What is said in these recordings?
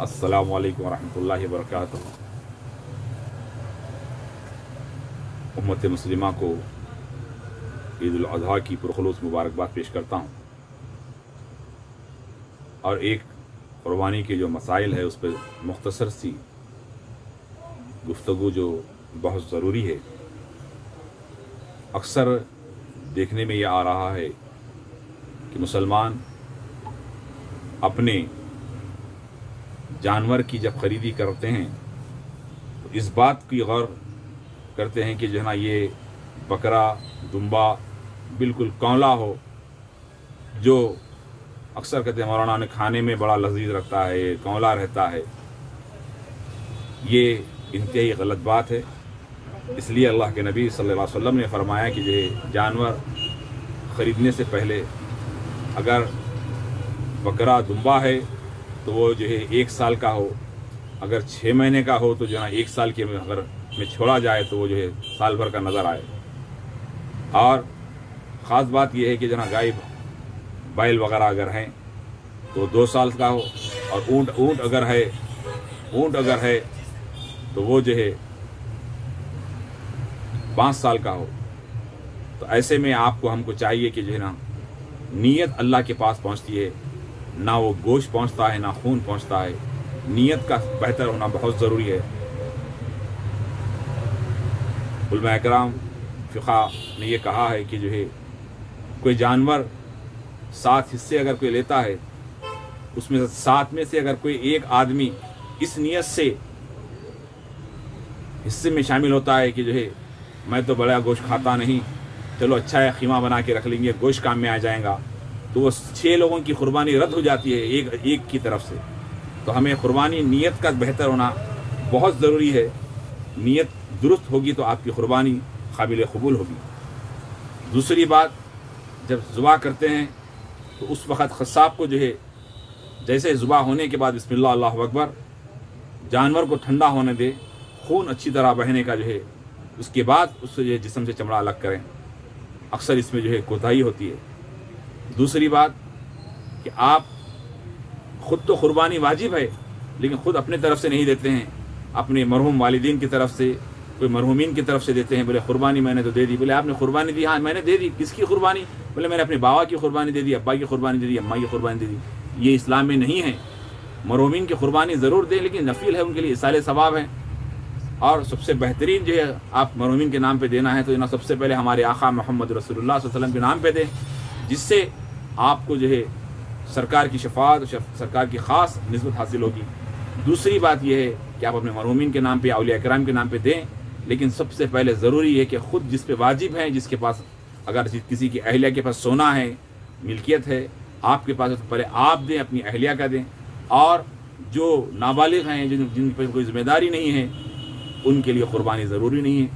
अस्सलामु अलैकुम वरहमतुल्लाहि वबरकातुहू। उम्मत मुस्लिमा को ईद उल अज़हा की पुरखुलूस मुबारकबाद पेश करता हूँ और एक कुर्बानी के जो मसाइल है उस पर मुख्तसर सी गुफ्तगू जो बहुत ज़रूरी है। अक्सर देखने में यह आ रहा है कि मुसलमान अपने जानवर की जब खरीदी करते हैं तो इस बात की गौर करते हैं कि जो है ना ये बकरा दुम्बा बिल्कुल कौला हो, जो अक्सर कहते हैं मौलाना ने खाने में बड़ा लजीज रखता है, ये कौला रहता है। ये इंतहाई गलत बात है। इसलिए अल्लाह के नबी सल्लल्लाहु अलैहि वसल्लम ने फरमाया कि जो जानवर ख़रीदने से पहले अगर बकरा दुम्बा है तो वो जो है 1 साल का हो, अगर 6 महीने का हो तो जो है 1 साल के अगर में छोड़ा जाए तो वो जो है साल भर का नज़र आए। और ख़ास बात यह है कि जना गाय बैल वगैरह अगर हैं तो 2 साल का हो, और ऊँट अगर है तो वो जो है 5 साल का हो। तो ऐसे में आपको हमको चाहिए कि जो है ना नीयत अल्लाह के पास पहुँचती है, ना वो गोश्त पहुँचता है ना खून पहुँचता है। नीयत का बेहतर होना बहुत ज़रूरी है। उलमा इकराम फ़िक़ा ने ये कहा है कि जो है कोई जानवर 7 हिस्से अगर कोई लेता है, उसमें 7 में से अगर कोई एक आदमी इस नीयत से हिस्से में शामिल होता है कि जो है मैं तो बड़ा गोश्त खाता नहीं, चलो अच्छा है खीमा बना के रख लेंगे, गोश्त काम में आ जाएगा, तो वो 6 लोगों की कुर्बानी रद्द हो जाती है एक की तरफ से। तो हमें कुर्बानी नीयत का बेहतर होना बहुत ज़रूरी है। नीयत दुरुस्त होगी तो आपकी कुर्बानी काबिल कबूल होगी। दूसरी बात, जब ज़ुबा करते हैं तो उस वक़्त ख़स्साब को जो है जैसे ज़ुबा होने के बाद बिस्मिल्लाह अल्लाहु अकबर, जानवर को ठंडा होने दे, खून अच्छी तरह बहने का जो है, उसके बाद उससे जो है जिस्म से चमड़ा अलग करें। अक्सर इसमें जो है कोताही होती है। दूसरी बात कि आप ख़ुद तो कुर्बानी वाजिब है लेकिन ख़ुद अपने तरफ से नहीं देते हैं, अपने मरहूम वालिदीन की तरफ से, कोई मरहूमीन की तरफ से देते हैं। बोले कुर्बानी मैंने तो दे दी। बोले आपने कुर्बानी दी? हाँ मैंने दे दी। किसकी कुर्बानी? बोले मैंने अपने बाबा की कुर्बानी दे दी, अब्बा की कुर्बानी दे दी, अम्मा की कुर्बानी दे दी। ये इस्लाम में नहीं है। मरहूमीन की कुर्बानी ज़रूर दें लेकिन नफिल है, उनके लिए इसाले सवाब है। और सबसे बेहतरीन जो है आप मरहूमीन के नाम पे देना है तो ना सबसे पहले हमारे आका मोहम्मद रसूलुल्लाह सल्लल्लाहु अलैहि वसल्लम के नाम पे दें, जिससे आपको जो है सरकार की शफाअत, सरकार की ख़ास निस्बत हासिल होगी। दूसरी बात यह है कि आप अपने मरहूमीन के नाम पे, औलिया इकराम के नाम पे दें, लेकिन सबसे पहले ज़रूरी है कि ख़ुद जिस पे वाजिब है, जिसके पास अगर किसी की अहलिया के पास सोना है, मिल्कियत है आपके पास, तो पहले आप दें, अपनी अहलिया का दें। और जो नाबालिग हैं, जिन पर कोई ज़िम्मेदारी नहीं है, उनके लिए कुर्बानी ज़रूरी नहीं है।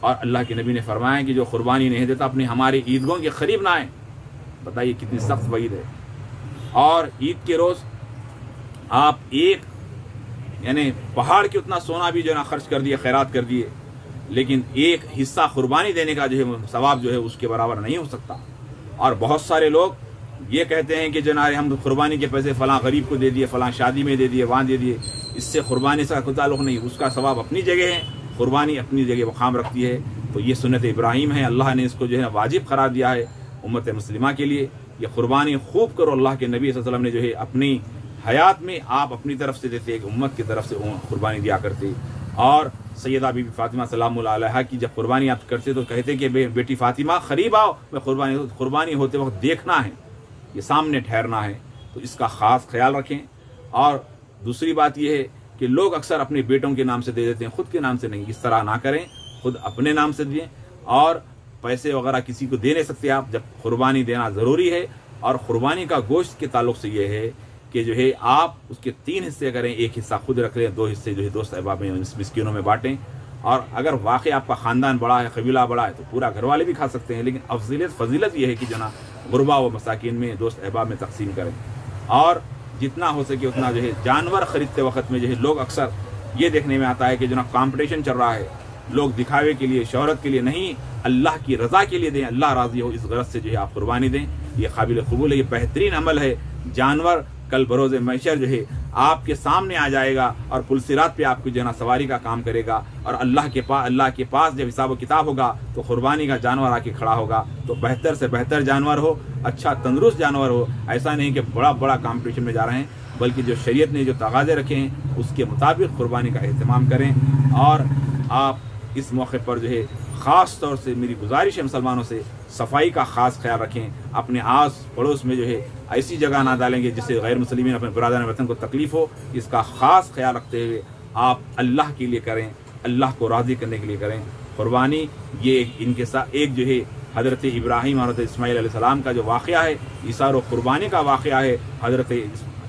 और अल्लाह के नबी ने फरमाया कि जो कुर्बानी नहीं देता अपने हमारे ईदगाहों के करीब ना आए। बताइए कितनी सख्त वईद है। और ईद के रोज़ आप एक यानी पहाड़ के उतना सोना भी जो है ना खर्च कर दिए, खैरात कर दिए, लेकिन एक हिस्सा कुर्बानी देने का जो है सवाब जो है उसके बराबर नहीं हो सकता। और बहुत सारे लोग ये कहते हैं कि जो ना हम कुर्बानी के पैसे फ़लाँ गरीब को दे दिए, फ़लाँ शादी में दे दिए, वहाँ दे दिए, इससे कुर्बानी से कोई ताल्लुक़ नहीं। उसका सवाब अपनी जगह है, कुर्बानी अपनी जगह मकाम रखती है। तो ये सुन्नत इब्राहीम है, अल्लाह ने इसको जो है वाजिब करार दिया है उम्मत मुस्लिमा के लिए। ये कुर्बानी खूब करो। अल्लाह के नबी सल्लल्लाहु अलैहि वसल्लम ने जो है अपनी हयात में आप अपनी तरफ से देते, एक उम्मत की तरफ से कुर्बानी दिया करते। और सैयदा बीबी फातिमा सलामुल्लाह अलैहा की जब कुर्बानी आप करते तो कहते कि बेटी फातिमा करीब आओ, मैं कुर्बानी होते वक्त देखना है, ये सामने ठहरना है। तो इसका ख़ास ख्याल रखें। और दूसरी बात यह है कि लोग अक्सर अपने बेटों के नाम से दे देते हैं, ख़ुद के नाम से नहीं। इस तरह ना करें, खुद अपने नाम से दें। और पैसे वगैरह किसी को दे नहीं सकते आप, जब कुर्बानी देना ज़रूरी है। और कुर्बानी का गोश्त के ताल्लुक़ से ये है कि जो है आप उसके 3 हिस्से करें, एक हिस्सा खुद रख लें, 2 हिस्से जो है दोस्त अहबाब में मिस्किनों में बांटें। और अगर वाकई आपका ख़ानदान बड़ा है, कबीला बड़ा है, तो पूरा घर वाले भी खा सकते हैं। लेकिन फजीलत ये है कि जना गुरबा व मसाकिन में, दोस्त अहबाब में तकसीम करें। और जितना हो सके उतना जो है जानवर ख़रीदते वक्त में जो है लोग अक्सर ये देखने में आता है कि जना कंपटीशन चल रहा है, लोग दिखावे के लिए, शोहरत के लिए नहीं, अल्लाह की रज़ा के लिए दें, अल्लाह राज़ी हो इस गरज से जो है आप कुर्बानी दें। ये काबिल कबूल है, ये बेहतरीन अमल है। जानवर کل بروز محشر جو ہے آپ کے سامنے آ جائے گا اور پل صراط پہ آپ کو جو ہے نا سواری کا کام کرے گا، اور اللہ کے پاس جب حساب و کتاب ہوگا تو قربانی کا جانور آ کے کھڑا ہوگا۔ تو بہتر سے بہتر جانور ہو، اچھا تندرست جانور ہو، ایسا نہیں کہ بڑا کمپٹیشن میں جا رہے ہیں، بلکہ جو شریعت نے جو تقاضے رکھے ہیں اس کے مطابق قربانی کا اہتمام کریں۔ اور آپ اس موقع پر جو ہے خاص طور سے میری گزارش ہے مسلمانوں سے، صفائی کا خاص خیال رکھیں، اپنے آس پڑوس میں جو ہے ایسی جگہ نہ ڈالیں گے جس سے غیر مسلمین اپنے برادران وطن کو تکلیف ہو۔ اس کا خاص خیال رکھتے ہوئے آپ اللہ کے لیے کریں، اللہ کو راضی کرنے کے لیے کریں قربانی۔ یہ ان کے ساتھ ایک جو ہے حضرت ابراہیم اور حضرت اسماعیل علیہ السلام کا جو واقعہ ہے، ایثار و قربانی کا واقعہ ہے۔ حضرت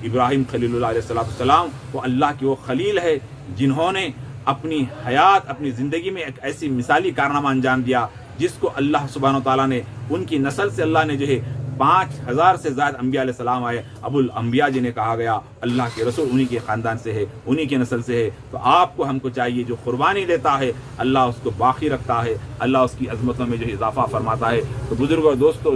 ابراہیم خلیل اللہ علیہ السلام وہ اللہ کے وہ خلیل ہے جنہوں نے اپنی حیات، اپنی زندگی میں ایک ایسی مثالی کارنامہ انجام دیا جس کو اللہ سبحانہ وتعالیٰ نے ان کی نسل سے اللہ نے جو ہے 5000 سے زائد انبیاء علیہ السلام آئے، ابو الانبیاء جنہیں کہا گیا، اللہ کے رسول انہی کے خاندان سے ہے، انہی کے نسل سے ہے۔ تو آپ کو ہم کو چاہیے جو قربانی دیتا ہے اللہ اس کو باقی رکھتا ہے، اللہ اس کی عظمتوں میں جو اضافہ فرماتا ہے۔ تو بزرگوں اور دوستو،